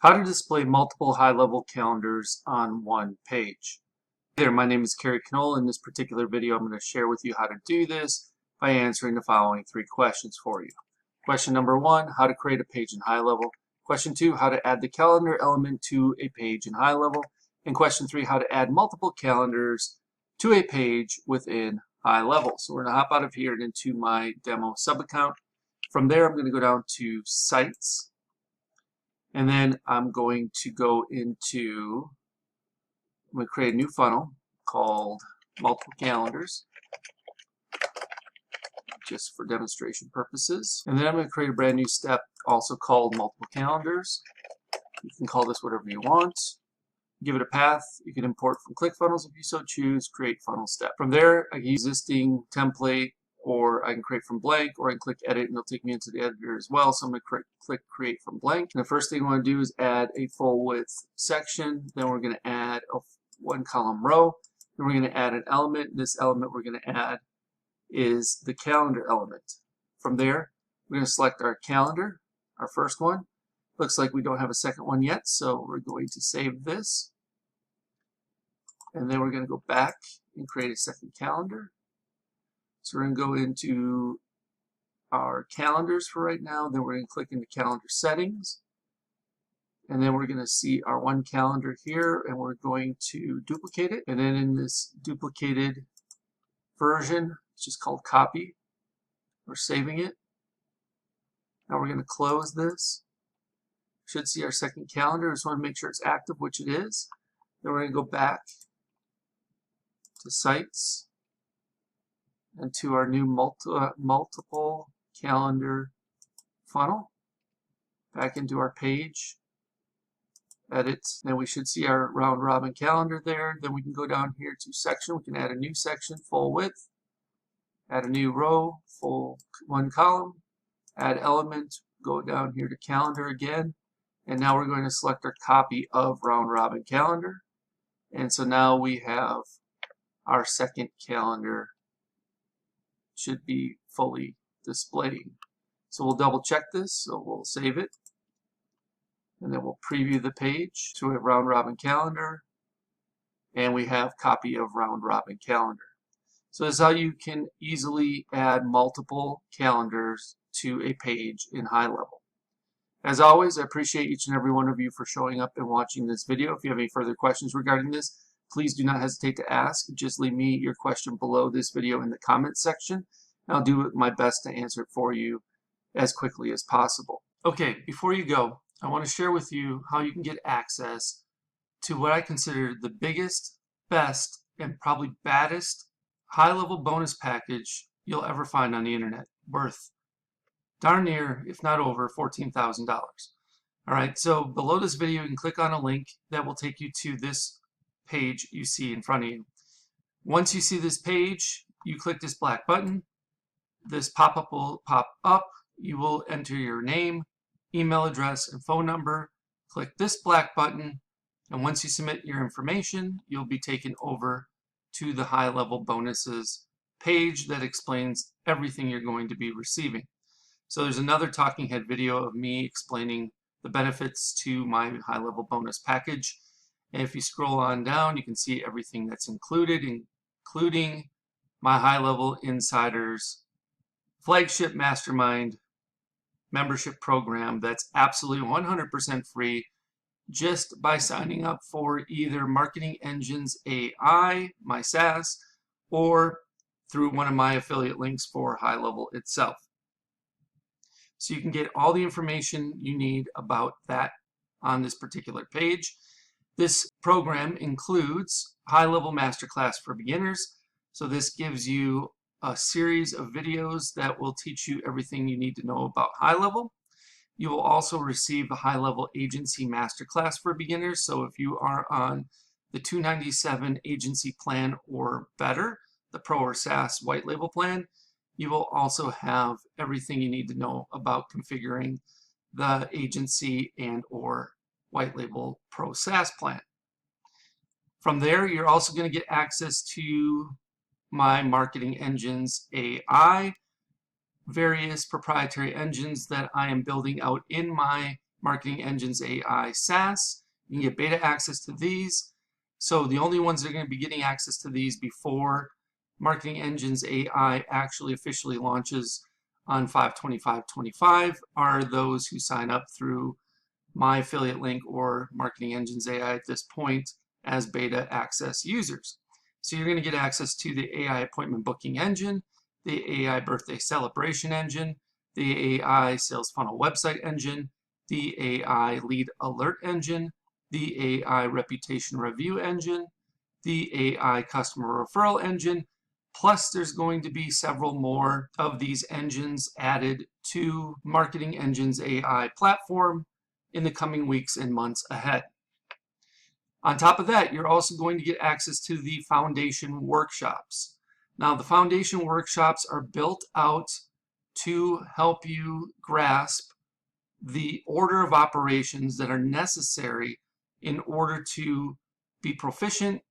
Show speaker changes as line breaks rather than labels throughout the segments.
How to display multiple high-level calendars on one page. Hey there, my name is Kerry. In this particular video, I'm going to share with you how to do this by answering the following three questions for you. Question number one, how to create a page in HighLevel. Question two, how to add the calendar element to a page in HighLevel. And question three, how to add multiple calendars to a page within HighLevel. So we're going to hop out of here and into my demo sub-account. From there, I'm going to go down to Sites. And then I'm going to go into, I'm going to create a new funnel called multiple calendars, just for demonstration purposes. And then I'm going to create a brand new step also called multiple calendars. You can call this whatever you want. Give it a path. You can import from ClickFunnels if you so choose, create funnel step. From there, I can use existing template, or I can create from blank, or I can click edit and it'll take me into the editor as well. So I'm going to click create from blank. And the first thing I want to do is add a full width section. Then we're going to add a one column row. Then we're going to add an element. This element we're going to add is the calendar element. From there, we're going to select our calendar, our first one. Looks like we don't have a second one yet, so we're going to save this. And then we're going to go back and create a second calendar. So we're going to go into our calendars for right now. Then we're going to click into calendar settings. And then we're going to see our one calendar here, and we're going to duplicate it. And then in this duplicated version, it's just called copy. We're saving it. Now we're going to close this. Should see our second calendar. I just want to make sure it's active, which it is. Then we're going to go back to Sites and to our new multiple calendar funnel. Back into our page, edit. Then we should see our round robin calendar there. Then we can go down here to section. We can add a new section, full width. Add a new row, full one column. Add element, go down here to calendar again. And now we're going to select our copy of round robin calendar. And so now we have our second calendar should be fully displaying. So we'll double check this. So we'll save it. And then we'll preview the page to a round robin calendar. And we have copy of round robin calendar. So this is how you can easily add multiple calendars to a page in HighLevel. As always, I appreciate each and every one of you for showing up and watching this video. If you have any further questions regarding this, please do not hesitate to ask. Just leave me your question below this video in the comments section, and I'll do my best to answer it for you as quickly as possible. Okay, before you go, I want to share with you how you can get access to what I consider the biggest, best, and probably baddest HighLevel bonus package you'll ever find on the internet, worth darn near, if not over, $14,000. All right, so below this video, you can click on a link that will take you to this page you see in front of you. Once you see this page, you click this black button. This pop-up will pop up. You will enter your name, email address, and phone number. Click this black button, and once you submit your information, you'll be taken over to the HighLevel bonuses page that explains everything you're going to be receiving. So there's another talking head video of me explaining the benefits to my HighLevel bonus package. And if you scroll on down, you can see everything that's included, including my HighLevel Insiders flagship mastermind membership program that's absolutely 100% free just by signing up for either Marketing Engines A.I, my SaaS, or through one of my affiliate links for HighLevel itself. So you can get all the information you need about that on this particular page. This program includes HighLevel Masterclass for Beginners. So this gives you a series of videos that will teach you everything you need to know about HighLevel. You will also receive the HighLevel Agency Masterclass for Beginners. So if you are on the $297 agency plan or better, the Pro or SaaS white label plan, you will also have everything you need to know about configuring the agency and or white label Pro SaaS plan. From there, you're also going to get access to my Marketing Engines A.I, various proprietary engines that I am building out in my Marketing Engines AI SaaS. You can get beta access to these. So the only ones that are going to be getting access to these before Marketing Engines AI actually officially launches on 5/25/25 are those who sign up through my affiliate link or Marketing Engines AI at this point as beta access users. So you're going to get access to the AI appointment booking engine, the AI birthday celebration engine, the AI sales funnel website engine, the AI lead alert engine, the AI reputation review engine, the AI customer referral engine, plus there's going to be several more of these engines added to Marketing Engines AI platform in the coming weeks and months ahead. On top of that, you're also going to get access to the foundation workshops. Now, the foundation workshops are built out to help you grasp the order of operations that are necessary in order to be proficient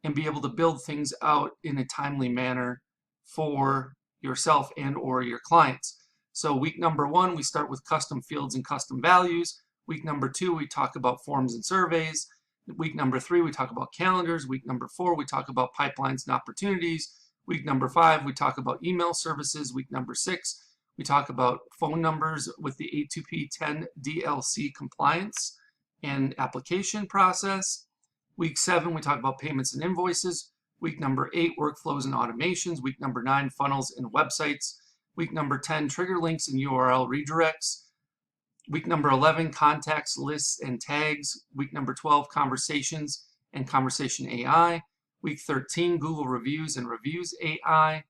and be able to build things out in a timely manner for yourself and or your clients. So week number 1, we start with custom fields and custom values. Week number 2, we talk about forms and surveys. Week number 3, we talk about calendars. Week number 4, we talk about pipelines and opportunities. Week number 5, we talk about email services. Week number 6, we talk about phone numbers with the A2P 10 DLC compliance and application process. Week 7, we talk about payments and invoices. Week number 8, workflows and automations. Week number 9, funnels and websites. Week number 10, trigger links and URL redirects. Week number 11, contacts, lists, and tags. Week number 12, conversations and conversation AI. Week 13, Google reviews and reviews AI.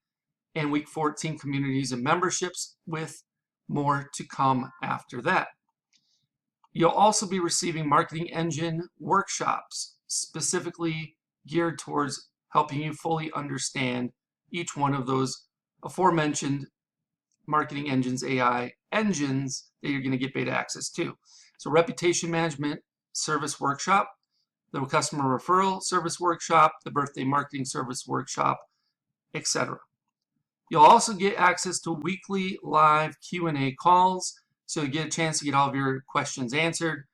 And week 14, communities and memberships, with more to come after that. You'll also be receiving Marketing Engine workshops specifically geared towards helping you fully understand each one of those aforementioned Marketing Engines AI engines that you're going to get beta access to. So reputation management service workshop, the customer referral service workshop, the birthday marketing service workshop, etc. You'll also get access to weekly live Q&A calls, so you get a chance to get all of your questions answered,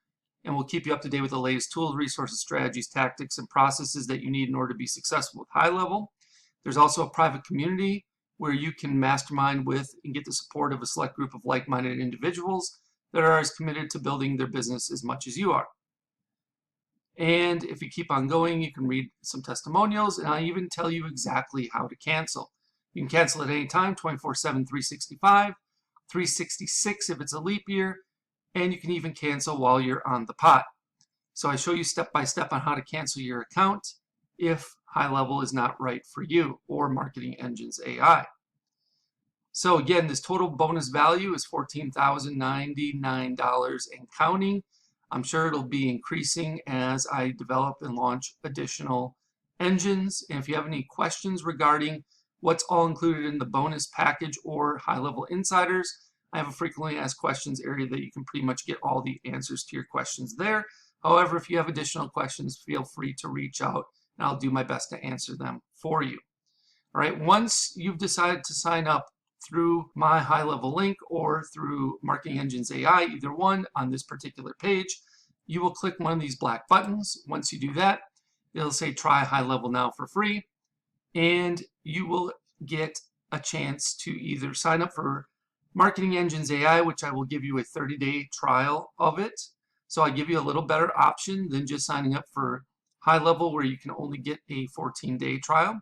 and we'll keep you up to date with the latest tools, resources, strategies, tactics, and processes that you need in order to be successful with HighLevel. There's also a private community where you can mastermind with and get the support of a select group of like-minded individuals that are as committed to building their business as much as you are. And if you keep on going, you can read some testimonials, and I'll even tell you exactly how to cancel. You can cancel at any time, 24/7, 365, 366 if it's a leap year, and you can even cancel while you're on the pot. So I show you step by step on how to cancel your account if HighLevel is not right for you, or Marketing Engines AI. So again, this total bonus value is $14,099 and counting. I'm sure it'll be increasing as I develop and launch additional engines. And if you have any questions regarding what's all included in the bonus package or HighLevel Insiders, I have a frequently asked questions area that you can pretty much get all the answers to your questions there. However, if you have additional questions, feel free to reach out and I'll do my best to answer them for you. All right, once you've decided to sign up through my HighLevel link or through Marketing Engines AI, either one on this particular page, you will click one of these black buttons. Once you do that, it'll say try HighLevel now for free, and you will get a chance to either sign up for Marketing Engines AI, which I will give you a 30-day trial of it. So I give you a little better option than just signing up for HighLevel, where you can only get a 14-day trial.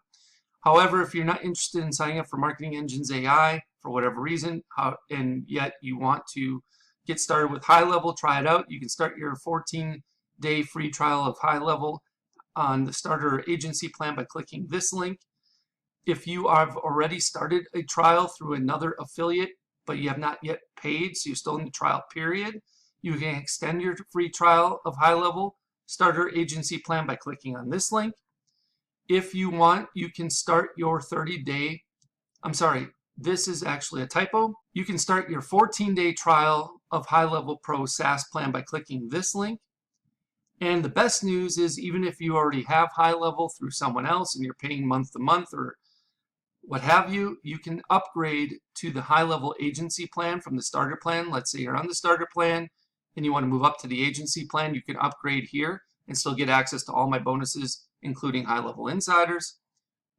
However, if you're not interested in signing up for Marketing Engines AI for whatever reason, and yet you want to get started with HighLevel, try it out, you can start your 14-day free trial of HighLevel on the starter agency plan by clicking this link. If you have already started a trial through another affiliate, but you have not yet paid, so you're still in the trial period, you can extend your free trial of HighLevel starter agency plan by clicking on this link. If you want, you can start your 30-day, this is actually a typo. You can start your 14-day trial of HighLevel Pro SaaS plan by clicking this link. And the best news is, even if you already have HighLevel through someone else and you're paying month to month or what have you, you can upgrade to the HighLevel agency plan from the starter plan. Let's say you're on the starter plan and you want to move up to the agency plan, you can upgrade here and still get access to all my bonuses, including HighLevel Insiders.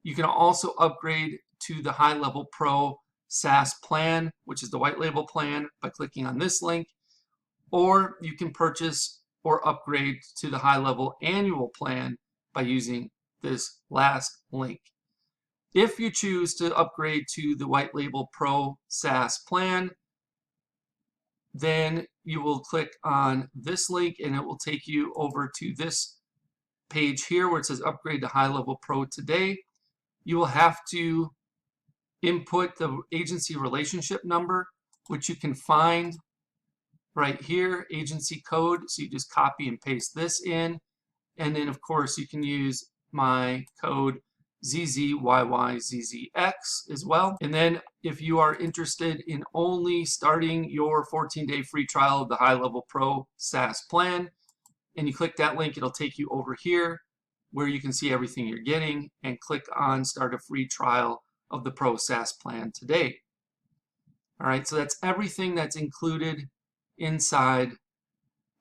You can also upgrade to the HighLevel Pro SaaS plan, which is the white label plan, by clicking on this link, or you can purchase or upgrade to the HighLevel annual plan by using this last link. If you choose to upgrade to the white label Pro SaaS plan, then you will click on this link and it will take you over to this page here where it says upgrade to HighLevel Pro today. You will have to input the agency relationship number, which you can find right here, agency code. So you just copy and paste this in. And then of course you can use my code ZZYYZZX as well. And then if you are interested in only starting your 14-day free trial of the HighLevel Pro SaaS plan, and you click that link, it'll take you over here where you can see everything you're getting, and click on start a free trial of the Pro SaaS plan today. All right, so that's everything that's included inside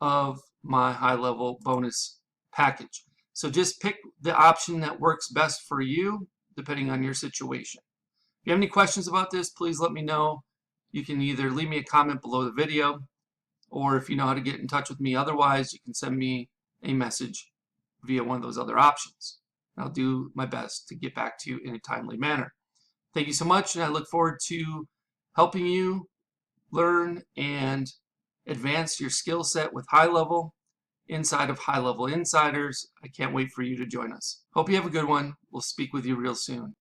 of my HighLevel bonus package. So just pick the option that works best for you, depending on your situation. If you have any questions about this, please let me know. You can either leave me a comment below the video, or if you know how to get in touch with me otherwise, you can send me a message via one of those other options. I'll do my best to get back to you in a timely manner. Thank you so much, and I look forward to helping you learn and advance your skill set with HighLevel inside of HighLevel Insiders. I can't wait for you to join us. Hope you have a good one. We'll speak with you real soon.